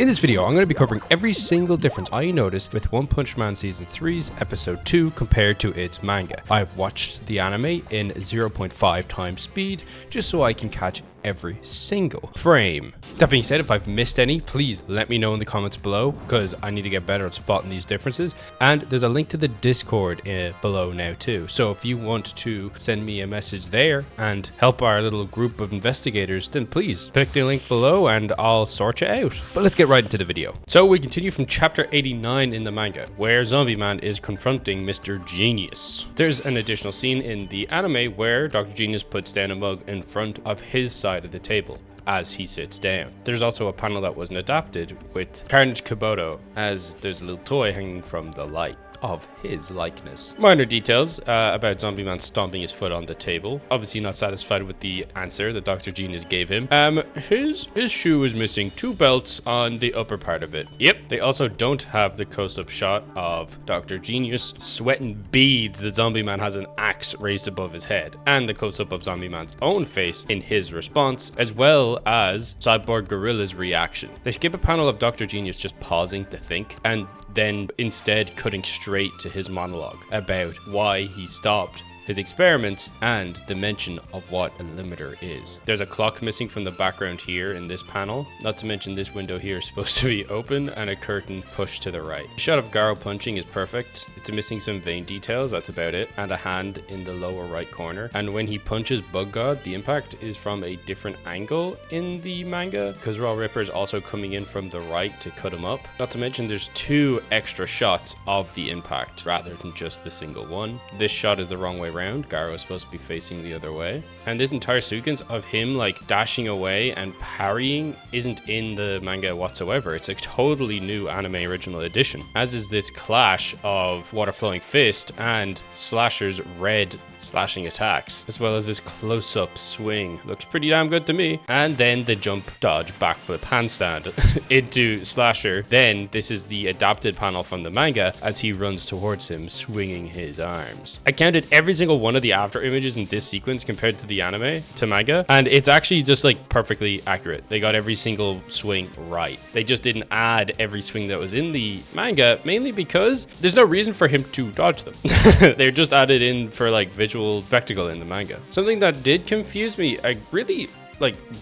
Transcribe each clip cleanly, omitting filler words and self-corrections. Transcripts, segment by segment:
In this video, I'm going to be covering every single difference I noticed with One Punch Man Season 3's Episode 2 compared to its manga. I've watched the anime in 0.5 times speed just so I can catch every single frame. That being said, if I've missed any, please let me know in the comments below because I need to get better at spotting these differences. And there's a link to the Discord below now too. So if you want to send me a message there and help our little group of investigators, then please click the link below and I'll sort you out. But let's get right into the video. So we continue from chapter 89 in the manga, where Zombieman is confronting Mr. Genius. There's an additional scene in the anime where Dr. Genius puts down a mug in front of his side of the table as he sits down. There's also a panel that wasn't adapted with Carnage Kabuto, as there's a little toy hanging from the light of his likeness. Minor details about Zombieman stomping his foot on the table. Obviously not satisfied with the answer that Dr. Genius gave him. His shoe is missing 2 belts on the upper part of it. Yep. They also don't have the close-up shot of Dr. Genius sweating beads that Zombieman has an axe raised above his head, and the close-up of Zombieman's own face in his response, as well as Cyborg Gorilla's reaction. They skip a panel of Dr. Genius just pausing to think, and then instead cutting straight to his monologue about why he stopped his experiments and the mention of what a limiter is. There's a clock missing from the background here in this panel, not to mention this window here is supposed to be open and a curtain pushed to the right. The shot of Garou punching is perfect. It's missing some vein details, that's about it, and a hand in the lower right corner. And when he punches Bug God, the impact is from a different angle in the manga, because Raw Ripper is also coming in from the right to cut him up. Not to mention there's 2 extra shots of the impact rather than just the single one. This shot is the wrong way around. Garou is supposed to be facing the other way. And this entire sequence of him like dashing away and parrying isn't in the manga whatsoever. It's a totally new anime original edition, as is this clash of Water Flowing Fist and Slasher's red slashing attacks, as well as this close-up swing. Looks pretty damn good to me. And then the jump dodge backflip handstand into Slasher. Then this is the adapted panel from the manga as he runs towards him swinging his arms. I counted every single one of the after images in this sequence compared to the anime to manga, and it's actually just like perfectly accurate. They got every single swing right. They just didn't add every swing that was in the manga, mainly because there's no reason for him to dodge them. They're just added in for like visual spectacle in the manga. Something that did confuse me a really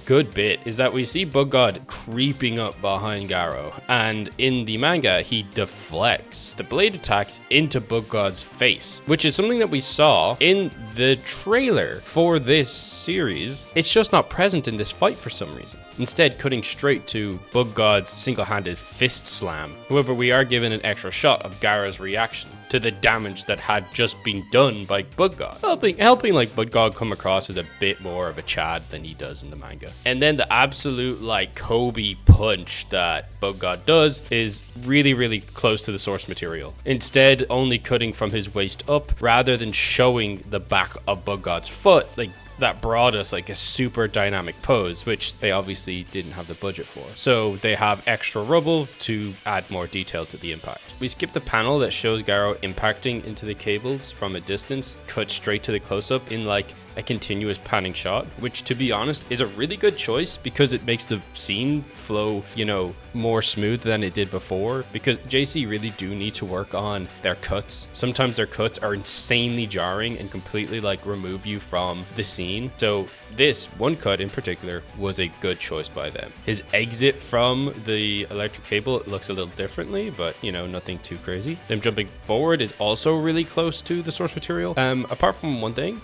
good bit is that we see Bug God creeping up behind Garou, and in the manga he deflects the blade attacks into Bug God's face, which is something that we saw in the trailer for this series. It's just not present in this fight for some reason, instead cutting straight to Bug God's single-handed fist slam. However, we are given an extra shot of Garou's reaction to the damage that had just been done by Bug God, helping like Bug God come across as a bit more of a Chad than he does in the manga. And then the absolute like Kobe punch that Bug God does is really close to the source material, instead only cutting from his waist up rather than showing the back of Bug God's foot. Like, that brought us like a super dynamic pose, which they obviously didn't have the budget for. So they have extra rubble to add more detail to the impact. We skip the panel that shows Garou impacting into the cables from a distance, cut straight to the close-up in like a continuous panning shot, which to be honest is a really good choice because it makes the scene flow, more smooth than it did before, because JC really do need to work on their cuts. Sometimes their cuts are insanely jarring and completely like remove you from the scene. So this one cut in particular was a good choice by them. His exit from the electric cable looks a little differently, but nothing too crazy. Them jumping forward is also really close to the source material. Apart from one thing,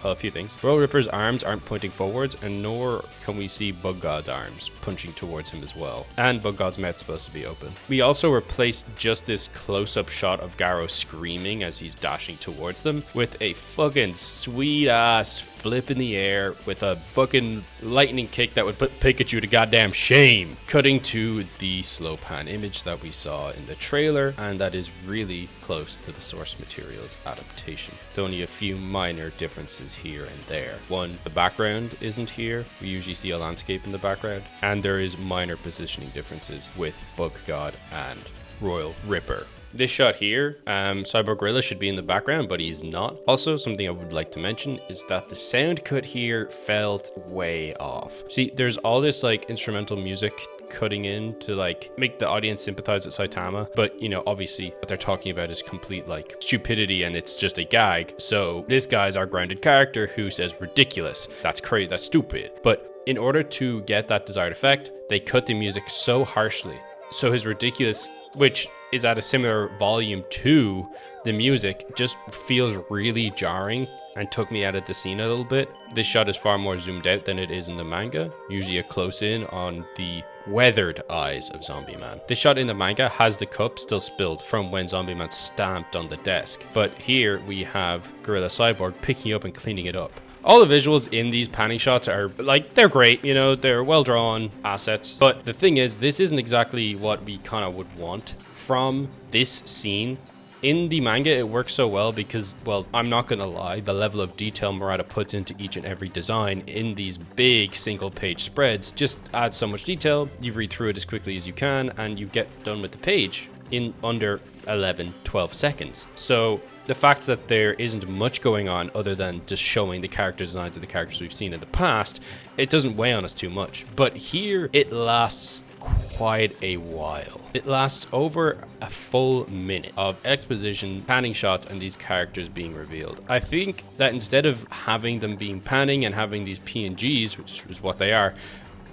a few things. Royal Ripper's arms aren't pointing forwards, and nor can we see Bug God's arms punching towards him as well. And Bug God's mouth's supposed to be open. We also replaced just this close-up shot of Garou screaming as he's dashing towards them with a fucking sweet-ass flip in the air with a fucking lightning kick that would put Pikachu to goddamn shame. Cutting to the slow pan image that we saw in the trailer, and that is really close to the source material's adaptation. With only a few minor differences here and there. One, the background isn't here. We usually see a landscape in the background, and there is minor positioning differences with Bug God and Royal Ripper. This shot here, Cyborg Gorilla should be in the background, but he's not. Also, something I would like to mention is that the sound cut here felt way off. See, there's all this like instrumental music cutting in to like make the audience sympathize with Saitama, but you know, obviously what they're talking about is complete like stupidity and it's just a gag. So this guy's our grounded character who says ridiculous, that's crazy, that's stupid. But in order to get that desired effect, they cut the music so harshly. So his ridiculous, which is at a similar volume to the music, just feels really jarring and took me out of the scene a little bit. This shot is far more zoomed out than it is in the manga, usually a close in on the weathered eyes of Zombieman. This shot in the manga has the cup still spilled from when Zombieman stamped on the desk, but here we have Gorilla Cyborg picking up and cleaning it up. All the visuals in these panning shots are like, they're great, you know, they're well drawn assets, but the thing is, this isn't exactly what we kind of would want from this scene. In the manga, it works so well because, well, I'm not gonna lie, the level of detail Murata puts into each and every design in these big single page spreads just adds so much detail. You read through it as quickly as you can and you get done with the page in under 11-12 seconds. So the fact that there isn't much going on other than just showing the character designs of the characters we've seen in the past, it doesn't weigh on us too much. But here it lasts quite a while. It lasts over a full minute of exposition, panning shots, and these characters being revealed. I think that instead of having them being panning and having these PNGs, which is what they are,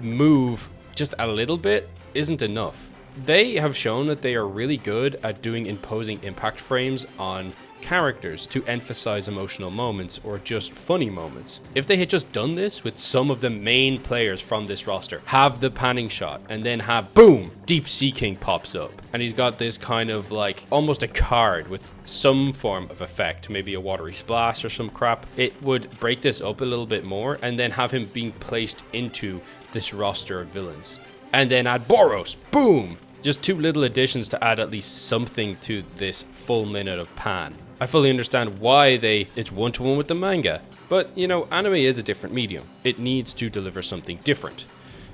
move just a little bit isn't enough. They have shown that they are really good at doing imposing impact frames on characters to emphasize emotional moments or just funny moments. If they had just done this with some of the main players from this roster, have the panning shot and then have boom, Deep Sea King pops up and he's got this kind of like almost a card with some form of effect, maybe a watery splash or some crap, it would break this up a little bit more and then have him being placed into this roster of villains. And then add Boros, boom! Just two little additions to add at least something to this full minute of pan. I fully understand why it's one-to-one with the manga, but you know, anime is a different medium. It needs to deliver something different.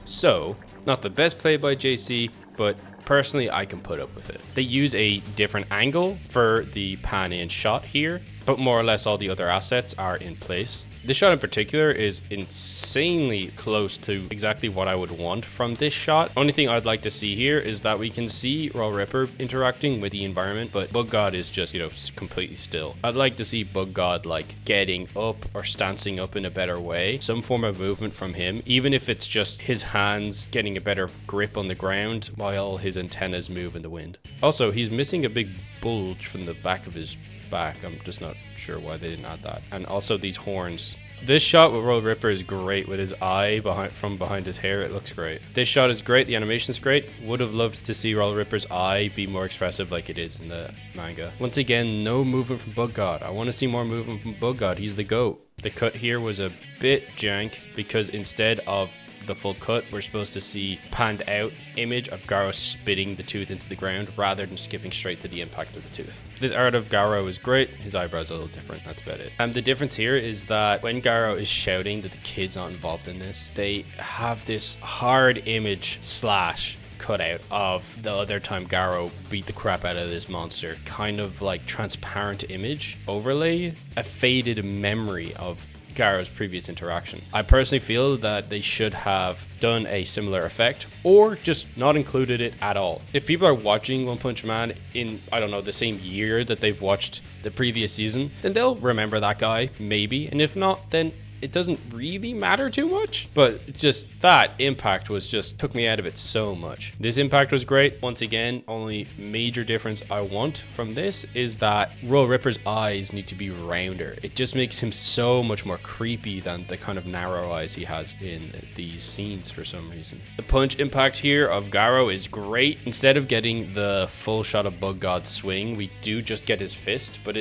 So, not the best play by JC, but personally I can put up with it. They use a different angle for the pan in shot here, but more or less all the other assets are in place. This shot in particular is insanely close to exactly what I would want from this shot. Only thing I'd like to see here is that we can see Raw Ripper interacting with the environment, but Bug God is just, you know, completely still. I'd like to see Bug God like getting up or stancing up in a better way. Some form of movement from him, even if it's just his hands getting a better grip on the ground while his antennas move in the wind. Also, he's missing a big bulge from the back of his back. I'm just not sure why they didn't add that. And also these horns. This shot with Royal Ripper is great with his eye from behind his hair. It looks great. This shot is great. The animation's great. Would have loved to see Royal Ripper's eye be more expressive like it is in the manga. Once again, no movement from Bug God. I want to see more movement from Bug God. He's the GOAT. The cut here was a bit jank because instead of the full cut, we're supposed to see panned out image of Garou spitting the tooth into the ground rather than skipping straight to the impact of the tooth. This art of Garou is great. His eyebrows are a little different. That's about it. The difference here is that when Garou is shouting that the kid's not involved in this, they have this hard image slash cutout of the other time Garou beat the crap out of this monster, kind of like transparent image overlay, a faded memory of Garou's previous interaction. I personally feel that they should have done a similar effect or just not included it at all. If people are watching One Punch Man in, I don't know, the same year that they've watched the previous season, then they'll remember that guy, maybe. And if not, then it doesn't really matter too much, but just that impact took me out of it so much. This impact was great. Once again, only major difference I want from this is that Royal Ripper's eyes need to be rounder. It just makes him so much more creepy than the kind of narrow eyes he has in these scenes for some reason. The punch impact here of Garou is great. Instead of getting the full shot of Bug God's swing, we do just get his fist, but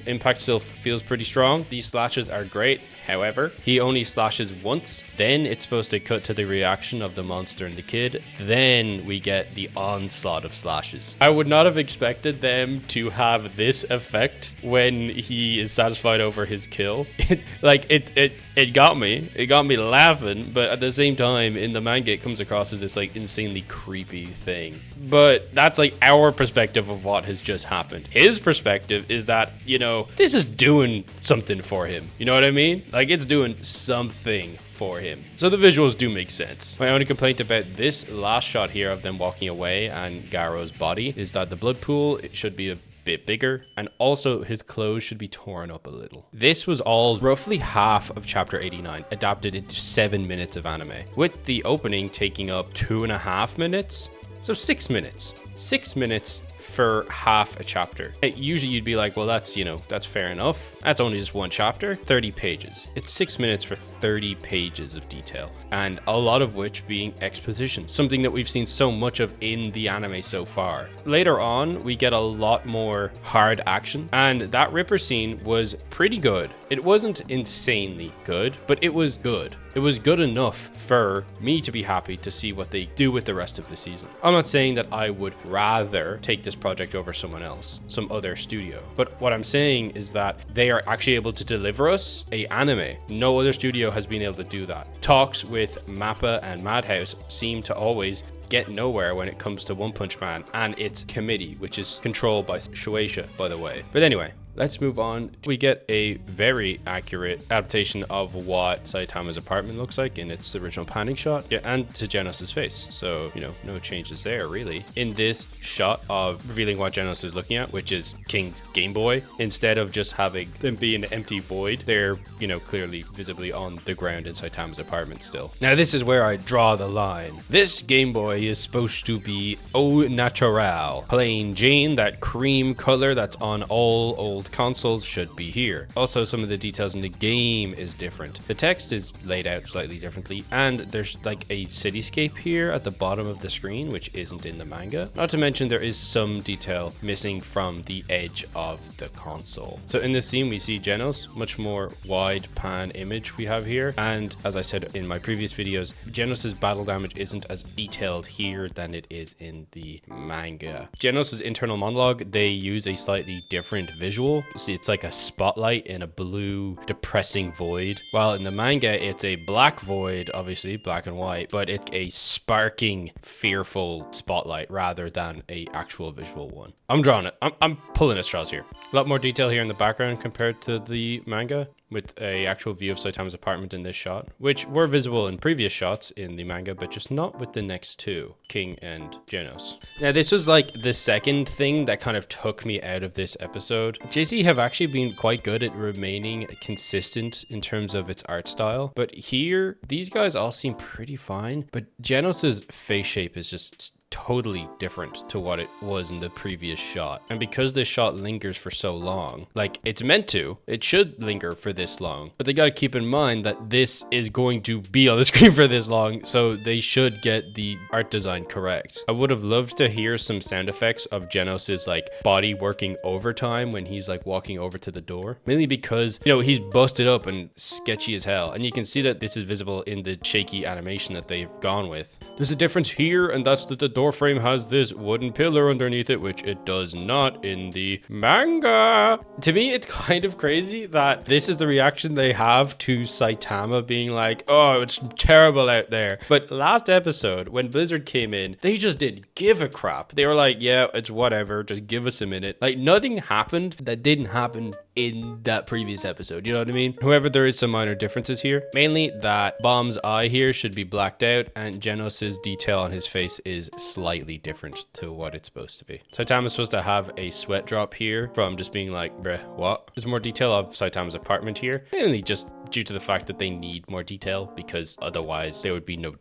impact still feels pretty strong. These slashes are great. However, he only slashes once, then it's supposed to cut to the reaction of the monster and the kid, then we get the onslaught of slashes. I would not have expected them to have this effect when he is satisfied over his kill. It got me laughing, but at the same time in the manga it comes across as this like insanely creepy thing. But that's like our perspective of what has just happened. His perspective is that, you know, this is doing something for him. You know what I mean? Like, it's doing something for him. So the visuals do make sense. My only complaint about this last shot here of them walking away and Garou's body is that the blood pool, it should be a bit bigger, and also his clothes should be torn up a little. This was all roughly half of chapter 89 adapted into 7 minutes of anime, with the opening taking up 2.5 minutes. So 6 minutes. 6 minutes for half a chapter. Usually you'd be like, well, that's, you know, that's fair enough. That's only just one chapter, 30 pages. It's 6 minutes for 30 pages of detail, and a lot of which being exposition, something that we've seen so much of in the anime so far. Later on, we get a lot more hard action, and that Ripper scene was pretty good. It wasn't insanely good, but it was good. It was good enough for me to be happy to see what they do with the rest of the season. I'm not saying that I would rather take this project over someone else, some other studio, but what I'm saying is that they are actually able to deliver us a anime. No other studio has been able to do that. Talks with Mappa and Madhouse seem to always get nowhere when it comes to One Punch Man and its committee, which is controlled by Shueisha, by the way. But anyway, let's move on. We get a very accurate adaptation of what Saitama's apartment looks like in its original panning shot, and to Genos' face. So, you know, no changes there really. In this shot of revealing what Genos is looking at, which is King's Game Boy, instead of just having them be an empty void, they're, you know, clearly visibly on the ground in Saitama's apartment still. Now, this is where I draw the line. This Game Boy is supposed to be au naturel. Plain Jane, that cream color that's on all old consoles, should be here. Also, some of the details in the game is different. The text is laid out slightly differently, and there's like a cityscape here at the bottom of the screen, which isn't in the manga. Not to mention there is some detail missing from the edge of the console. So in this scene, we see Genos, much more wide pan image we have here. And as I said in my previous videos, Genos' battle damage isn't as detailed here than it is in the manga. Genos' internal monologue, they use a slightly different visual. See, it's like a spotlight in a blue, depressing void. While in the manga, it's a black void, obviously black and white, but it's a sparking, fearful spotlight rather than a actual visual one. I'm drawing it. I'm pulling at straws here. A lot more detail here in the background compared to the manga, with a actual view of Saitama's apartment in this shot, which were visible in previous shots in the manga, but just not with the next two, King and Genos. Now, this was like the second thing that kind of took me out of this episode. JC have actually been quite good at remaining consistent in terms of its art style, but here, these guys all seem pretty fine, but Genos's face shape is just totally different to what it was in the previous shot. And because this shot lingers for so long, like it's meant to, it should linger for this long, but they got to keep in mind that this is going to be on the screen for this long, so they should get the art design correct. I would have loved to hear some sound effects of Genos's like body working overtime when he's like walking over to the door, mainly because, you know, he's busted up and sketchy as hell, and you can see that this is visible in the shaky animation that they've gone with. There's a difference here, and that's that the door frame has this wooden pillar underneath it, which it does not in the manga. To me, it's kind of crazy that this is the reaction they have to Saitama being like, oh, it's terrible out there. But last episode, when Blizzard came in, they just didn't give a crap. They were like, yeah, it's whatever, just give us a minute. Like, nothing happened that didn't happen in that previous episode, you know what I mean? However, there is some minor differences here, mainly that Bomb's eye here should be blacked out, and Genos's detail on his face is slightly different to what it's supposed to be. Saitama's supposed to have a sweat drop here from just being like, bruh, what? There's more detail of Saitama's apartment here, mainly just due to the fact that they need more detail, because otherwise there would be no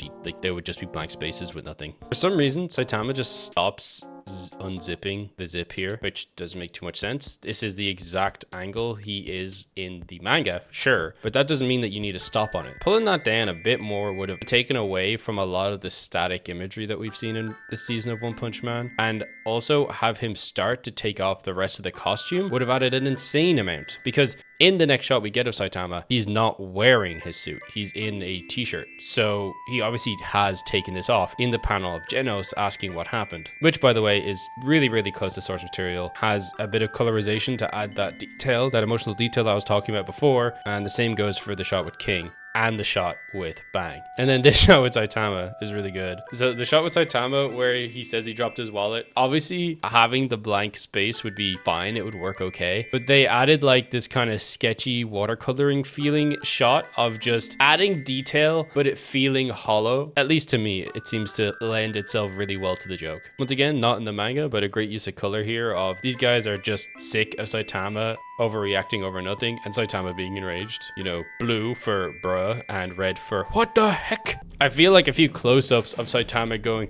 there would just be blank spaces with nothing. For some reason, Saitama just stops unzipping the zip here, which doesn't make too much sense. This is the exact angle he is in the manga, sure, but that doesn't mean that you need to stop on it. Pulling that down a bit more would have taken away from a lot of the static imagery that we've seen in this season of One Punch Man, and also have him start to take off the rest of the costume would have added an insane amount, because in the next shot we get of Saitama, he's not wearing his suit. He's in a t-shirt. So he obviously has taken this off in the panel of Genos asking what happened, which, by the way, is really, really close to source material, has a bit of colorization to add that detail, that emotional detail that I was talking about before. And the same goes for the shot with King. and the shot with Bang. And then this shot with Saitama is really good. So the shot with Saitama where he says he dropped his wallet, obviously having the blank space would be fine, it would work okay, but they added like this kind of sketchy watercoloring feeling shot of just adding detail but it feeling hollow. At least to me, it seems to lend itself really well to the joke. Once again, not in the manga, but a great use of color here of these guys are just sick of Saitama overreacting over nothing and Saitama being enraged. You know, blue for bruh and red for what the heck. I feel like a few close-ups of Saitama going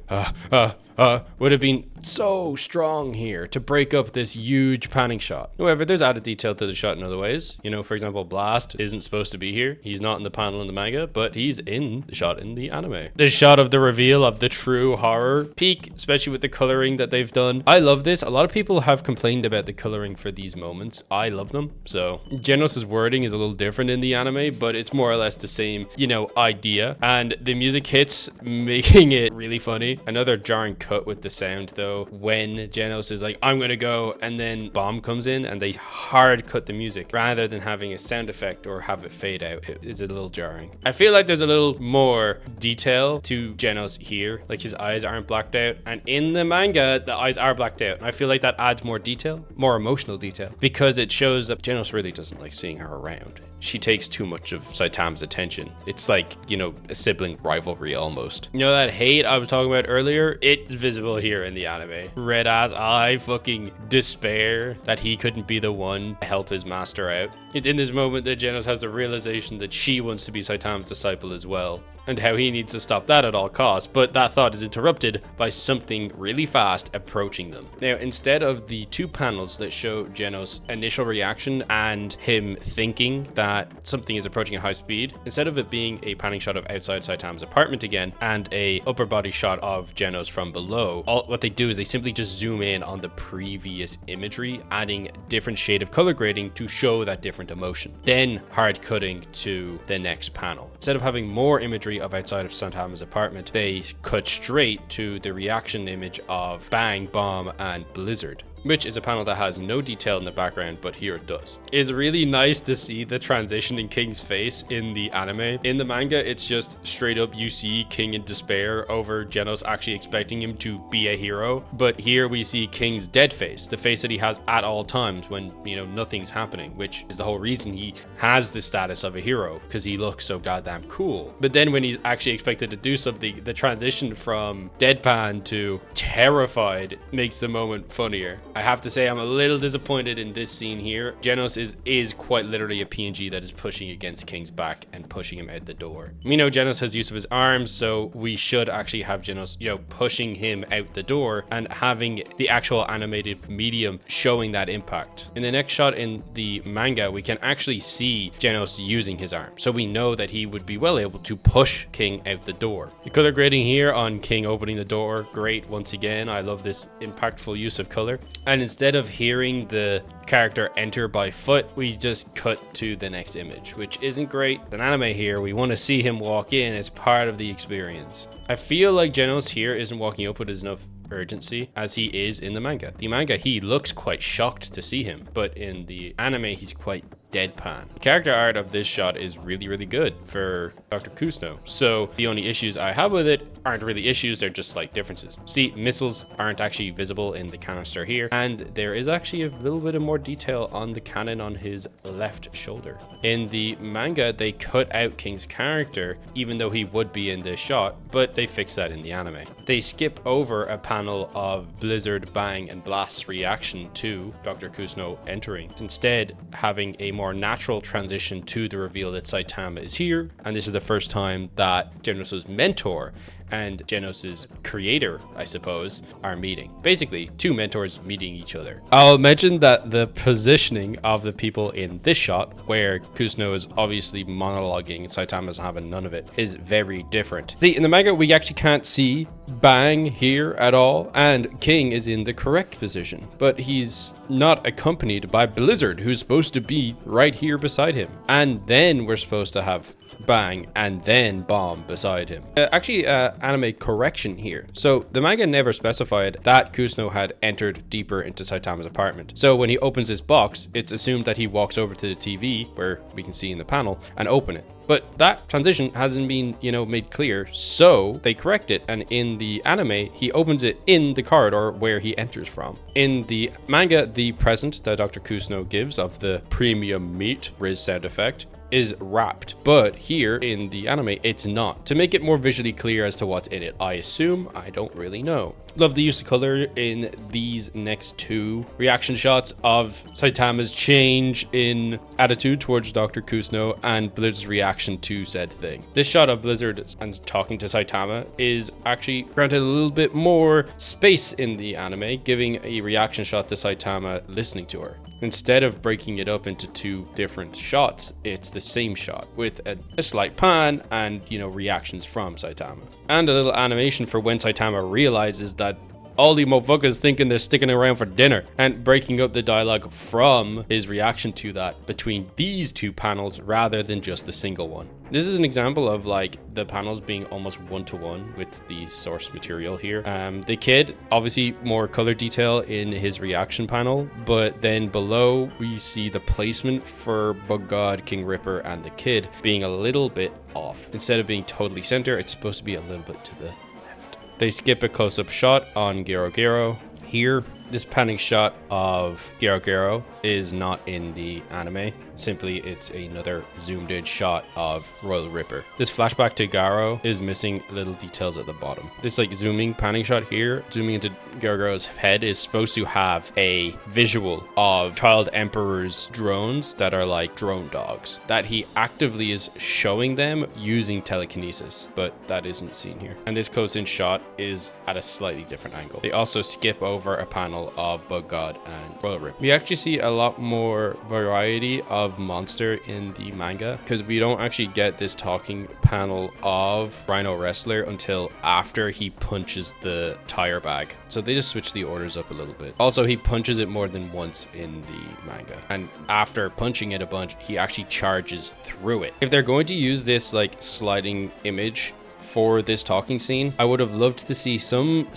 would have been so strong here to break up this huge panning shot. However, there's added detail to the shot in other ways. You know, for example, Blast isn't supposed to be here. He's not in the panel in the manga, but he's in the shot in the anime. The shot of the reveal of the true horror peak, especially with the coloring that they've done. I love this. A lot of people have complained about the coloring for these moments. I love them. So Genos' wording is a little different in the anime, but it's more or less the same, you know, idea. And the music hits, making it really funny. Another jarring cut with the sound though, when Genos is like, I'm gonna go, and then Bomb comes in and they hard cut the music rather than having a sound effect or have it fade out. It is a little jarring. I feel like there's a little more detail to Genos here, like his eyes aren't blacked out, and in the manga the eyes are blacked out, and I feel like that adds more detail, more emotional detail, because it shows that Genos really doesn't like seeing her around. She takes too much of Saitama's attention. It's like, you know, a sibling rivalry almost. You know that hate I was talking about earlier? It's visible here in the anime. Red ass eye fucking despair that he couldn't be the one to help his master out. It's in this moment that Genos has the realization that she wants to be Saitama's disciple as well, and how he needs to stop that at all costs, but that thought is interrupted by something really fast approaching them. Now, instead of the two panels that show Genos' initial reaction and him thinking that something is approaching at high speed, instead of it being a panning shot of outside Saitama's apartment again and a upper body shot of Genos from below, what they do is they simply just zoom in on the previous imagery, adding different shade of color grading to show that different emotion, then hard cutting to the next panel. Instead of having more imagery of outside of Saitama's apartment, they cut straight to the reaction image of Bang, Bomb, and Blizzard, which is a panel that has no detail in the background, but here it does. It's really nice to see the transition in King's face in the anime. In the manga, it's just straight up you see King in despair over Genos actually expecting him to be a hero, but here we see King's dead face, the face that he has at all times when, you know, nothing's happening, which is the whole reason he has the status of a hero, because he looks so goddamn cool. But then when he's actually expected to do something, the transition from deadpan to terrified makes the moment funnier. I have to say I'm a little disappointed in this scene here. Genos is quite literally a PNG that is pushing against King's back and pushing him out the door. We know Genos has use of his arms, so we should actually have Genos, you know, pushing him out the door and having the actual animated medium showing that impact. In the next shot in the manga, we can actually see Genos using his arm, so we know that he would be well able to push King out the door. The color grading here on King opening the door, great once again. I love this impactful use of color. And instead of hearing the character enter by foot, we just cut to the next image, which isn't great. In anime here, we want to see him walk in as part of the experience. I feel like Genos here isn't walking up with enough urgency as he is in the manga. The manga, he looks quite shocked to see him, but in the anime, he's quite deadpan. The character art of this shot is really, really good for Dr. Kusno. So the only issues I have with it aren't really issues, they're just slight differences. See, missiles aren't actually visible in the canister here, and there is actually a little bit of more detail on the cannon on his left shoulder. In the manga, they cut out King's character, even though he would be in this shot, but they fixed that in the anime. They skip over a panel of Blizzard, Bang, and Blast's reaction to Dr. Kusno entering, instead having a more natural transition to the reveal that Saitama is here, and this is the first time that Genos' mentor and Genos' creator, I suppose, are meeting. Basically, two mentors meeting each other. I'll mention that the positioning of the people in this shot, where Kusno is obviously monologuing and Saitama's having none of it, is very different. See, in the manga, we actually can't see Bang here at all, and King is in the correct position, but he's not accompanied by Blizzard, who's supposed to be right here beside him. And then we're supposed to have bang, and then bomb beside him. Anime correction here. So the manga never specified that Kusuno had entered deeper into Saitama's apartment. So when he opens his box, it's assumed that he walks over to the TV, where we can see in the panel, and open it. But that transition hasn't been, made clear, so they correct it, and in the anime, he opens it in the corridor where he enters from. In the manga, the present that Dr. Kusuno gives of the premium meat Riz sound effect is wrapped, but here in the anime it's not, to make it more visually clear as to what's in it. I assume, I don't really know. Love the use of color in these next two reaction shots of Saitama's change in attitude towards Dr. Kusuno and Blizzard's reaction to said thing. This shot of Blizzard and talking to Saitama is actually granted a little bit more space in the anime, giving a reaction shot to Saitama listening to her. Instead of breaking it up into two different shots, it's the same shot with a slight pan and, reactions from Saitama. And a little animation for when Saitama realizes that all the motherfuckers thinking they're sticking around for dinner, and breaking up the dialogue from his reaction to that between these two panels rather than just the single one. This is an example of the panels being almost one-to-one with the source material here. The kid, obviously more color detail in his reaction panel, but then below we see the placement for Bug God, King Ripper, and the kid being a little bit off. Instead of being totally center, it's supposed to be a little bit to the left. They skip a close-up shot on Garou. Here, this panning shot of Garou is not in the anime. Simply, it's another zoomed in shot of Royal Ripper. This flashback to Garou is missing little details at the bottom. This zooming panning shot here, zooming into Garou's head, is supposed to have a visual of Child Emperor's drones that are like drone dogs, that he actively is showing them using telekinesis, but that isn't seen here. And this close-in shot is at a slightly different angle. They also skip over a panel of Bug God and Royal Ripper. We actually see a lot more variety of monster in the manga, because we don't actually get this talking panel of Rhino Wrestler until after he punches the tire bag. So they just switch the orders up a little bit. Also, he punches it more than once in the manga, and after punching it a bunch, he actually charges through it. If they're going to use this sliding image for this talking scene, I would have loved to see some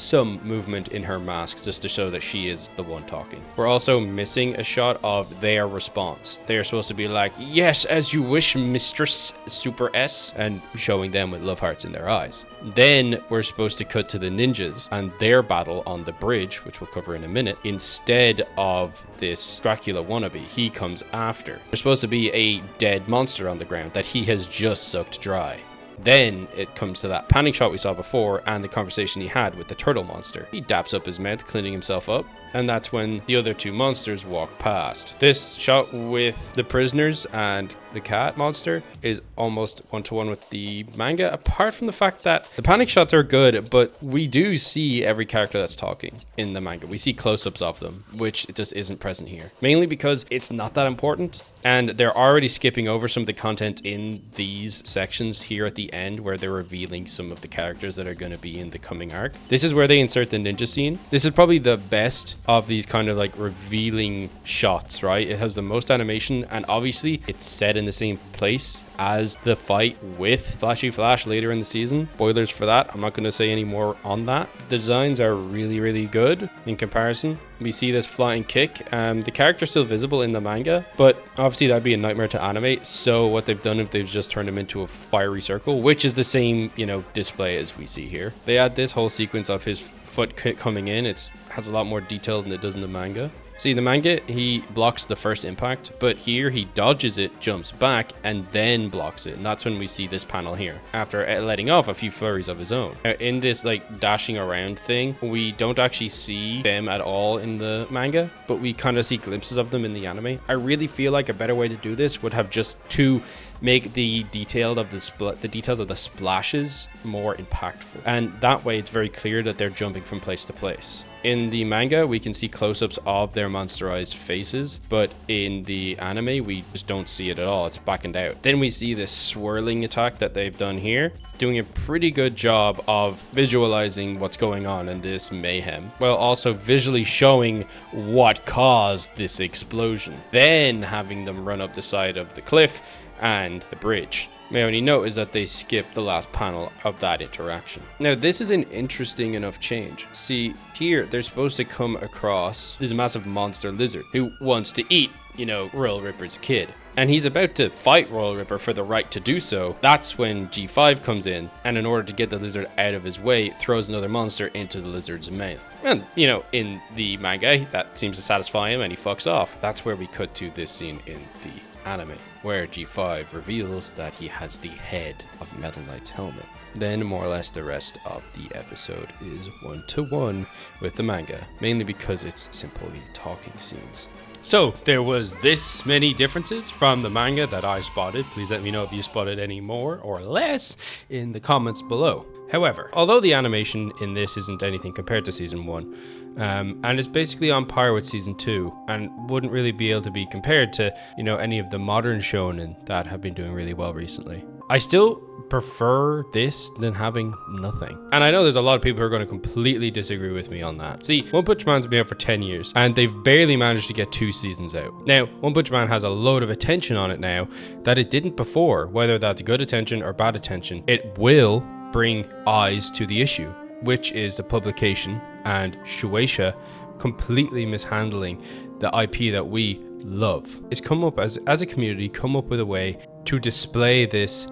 movement in her mask just to show that she is the one talking. We're also missing a shot of their response. They are supposed to be like, "Yes, as you wish, Mistress Super S," and showing them with love hearts in their eyes. Then we're supposed to cut to the ninjas and their battle on the bridge, which we'll cover in a minute, instead of this Dracula wannabe. He comes after. There's supposed to be a dead monster on the ground that he has just sucked dry. Then it comes to that panning shot we saw before and the conversation he had with the turtle monster. He daps up his med, cleaning himself up, and that's when the other two monsters walk past. This shot with the prisoners and the cat monster is almost one-to-one with the manga, apart from the fact that the panic shots are good, but we do see every character that's talking in the manga. We see close-ups of them, which it just isn't present here. Mainly because it's not that important, and they're already skipping over some of the content in these sections here at the end where they're revealing some of the characters that are going to be in the coming arc. This is where they insert the ninja scene. This is probably the best of these kind of revealing shots, right? It has the most animation, and obviously it's set in the same place as the fight with Flashy Flash later in the season. Spoilers for that. I'm not going to say any more on that. The designs are really, really good in comparison. We see this flying kick. The character's still visible in the manga, but obviously that'd be a nightmare to animate. So what they've done is they've just turned him into a fiery circle, which is the same, display as we see here. They add this whole sequence of his foot coming in. It has a lot more detail than it does in the manga. See, the manga, he blocks the first impact, but here he dodges it, jumps back, and then blocks it. And that's when we see this panel here, after letting off a few flurries of his own. In this dashing around thing, we don't actually see them at all in the manga, but we kind of see glimpses of them in the anime. I really feel like a better way to do this would have just to make the details of the splashes more impactful. And that way it's very clear that they're jumping from place to place. In the manga, we can see close-ups of their monsterized faces, but in the anime, we just don't see it at all. It's blackened out. Then we see this swirling attack that they've done here, doing a pretty good job of visualizing what's going on in this mayhem, while also visually showing what caused this explosion. Then having them run up the side of the cliff and the bridge. My only note is that they skipped the last panel of that interaction. Now, this is an interesting enough change. See, here, they're supposed to come across this massive monster lizard who wants to eat, Royal Ripper's kid. And he's about to fight Royal Ripper for the right to do so. That's when G5 comes in, and in order to get the lizard out of his way, throws another monster into the lizard's mouth. And, in the manga, that seems to satisfy him, and he fucks off. That's where we cut to this scene in the anime, where G5 reveals that he has the head of Metal Knight's helmet. Then more or less the rest of the episode is 1-to-1 with the manga, mainly because it's simply talking scenes. So there was this many differences from the manga that I spotted. Please let me know if you spotted any more or less in the comments below. However, although the animation in this isn't anything compared to season 1, and it's basically on par with season 2, and wouldn't really be able to be compared to, any of the modern shonen that have been doing really well recently, I still prefer this than having nothing. And I know there's a lot of people who are going to completely disagree with me on that. See, One Punch Man's been out for 10 years, and they've barely managed to get 2 seasons out. Now, One Punch Man has a load of attention on it now that it didn't before. Whether that's good attention or bad attention, it will bring eyes to the issue, which is the publication and Shueisha completely mishandling the IP that we love. It's come up as a community, come up with a way to display this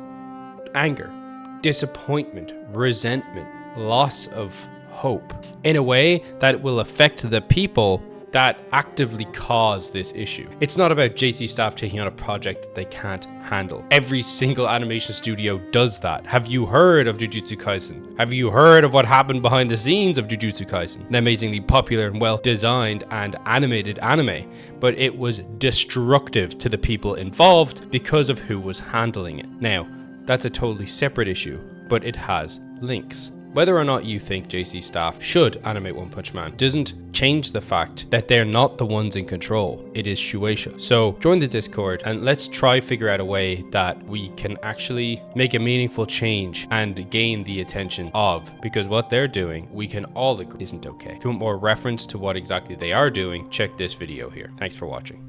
anger, disappointment, resentment, loss of hope in a way that will affect the people that actively cause this issue. It's not about JC staff taking on a project that they can't handle. Every single animation studio does that. Have you heard of Jujutsu Kaisen? Have you heard of what happened behind the scenes of Jujutsu Kaisen? An amazingly popular and well designed and animated anime, but it was destructive to the people involved because of who was handling it. Now, that's a totally separate issue, but it has links. Whether or not you think JC staff should animate One Punch Man doesn't change the fact that they're not the ones in control. It is Shueisha. So join the Discord and let's try figure out a way that we can actually make a meaningful change and gain the attention of, because what they're doing, we can all agree isn't okay. If you want more reference to what exactly they are doing, check this video here. Thanks for watching.